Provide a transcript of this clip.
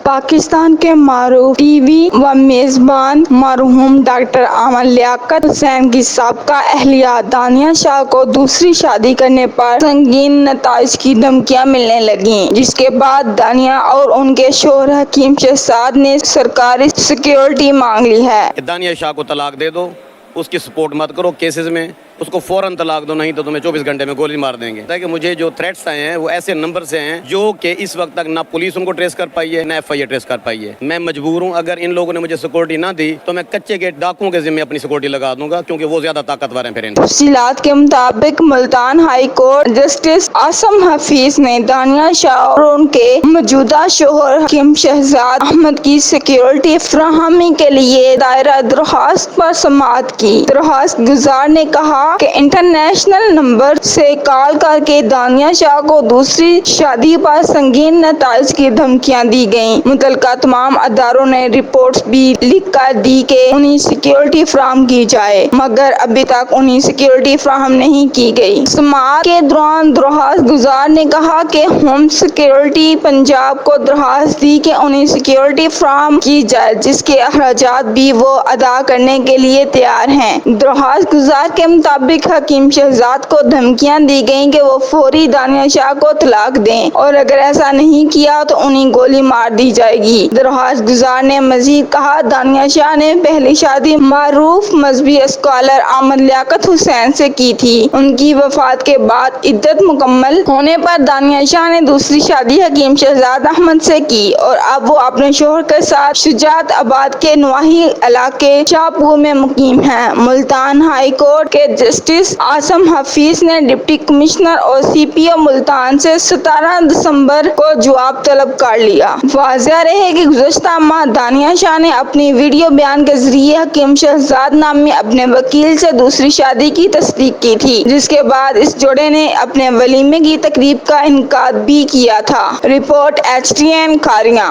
پاکستان کے معروف T V و میزبان مرحوم ڈاکٹر امن لیاقت حسین کی سابقہ اہلیہ دانیہ شاہ کو دوسری شادی کرنے پر سنگین نتائج کی دھمکیاں ملنے لگیں، جس کے بعد دانیہ اور ان کے شوہر حکیم شہزاد نے سرکاری سیکیورٹی مانگ لی ہے۔ دانیہ شاہ کو طلاق دے دو، اس کی سپورٹ مت کرو کیسز میں، اس کو فوراً طلاق دو، نہیں تو تمہیں 24 گھنٹے میں گولی مار دیں گے۔ کہ مجھے جو تھریٹس آئے ہیں وہ ایسے نمبر سے ہیں جو کہ اس وقت تک نہ پولیس ان کو ٹریس کر پائی ہے نہ ایف آئی آر ٹریس کر پائی ہے۔ میں مجبور ہوں، اگر ان لوگوں نے مجھے سیکورٹی نہ دی تو میں کچے کے ڈاکوؤں کے ذمہ اپنی سیکورٹی لگا دوں گا، کیونکہ وہ زیادہ طاقتور ہیں۔ پھر تفصیلات کے مطابق Multan high court justice Asim Hafeez نے دانیہ شاہ اور ان کے موجودہ شوہر حکیم شہزاد احمد کی سیکیورٹی فراہمی کے لیے دائرہ درخواست پر سماعت کی۔ درخواست گزار نے کہا کہ انٹرنیشنل نمبر سے کال کر کے دانیہ شاہ کو دوسری شادی پر سنگین نتائج کی دھمکیاں دی گئیں۔ متعلقہ تمام اداروں نے رپورٹس بھی لکھ کر دی کہ انہیں سیکیورٹی فراہم کی جائے، مگر ابھی تک انہیں سیکیورٹی فراہم نہیں کی گئی۔ سماعت کے دوران درخواست گزار نے کہا کہ ہوم سیکیورٹی پنجاب کو درخواست دی کہ انہیں سیکیورٹی فراہم کی جائے، جس کے اخراجات بھی وہ ادا کرنے کے لیے تیار ہیں۔ درخواست گزار کے مطابق حکیم شہزاد کو دھمکیاں دی گئیں کہ وہ فوری دانیہ شاہ کو طلاق دیں اور اگر ایسا نہیں کیا تو انہیں گولی مار دی جائے گی۔ درخواست گزار نے مزید کہا، دانیہ شاہ نے پہلی شادی معروف مذہبی اسکالر امن لیاقت حسین سے کی تھی۔ ان کی وفات کے بعد عدت مکمل ہونے پر دانیہ شاہ نے دوسری شادی حکیم شہزاد احمد سے کی اور اب وہ اپنے شوہر کے ساتھ شجاعت آباد کے نواحی علاقے شاہپور میں مقیم ہیں۔ ملتان ہائی کورٹ کے جسٹس عاصم حفیظ نے ڈپٹی کمشنر اور سی پی او ملتان سے 17 دسمبر کو جواب طلب کر لیا۔ واضح رہے کہ گزشتہ ماہ دانیہ شاہ نے اپنی ویڈیو بیان کے ذریعے حکیم شہزاد نامی اپنے وکیل سے دوسری شادی کی تصدیق کی تھی، جس کے بعد اس جوڑے نے اپنے ولیمے کی تقریب کا انعقاد بھی کیا تھا۔ Report HTN Kharian.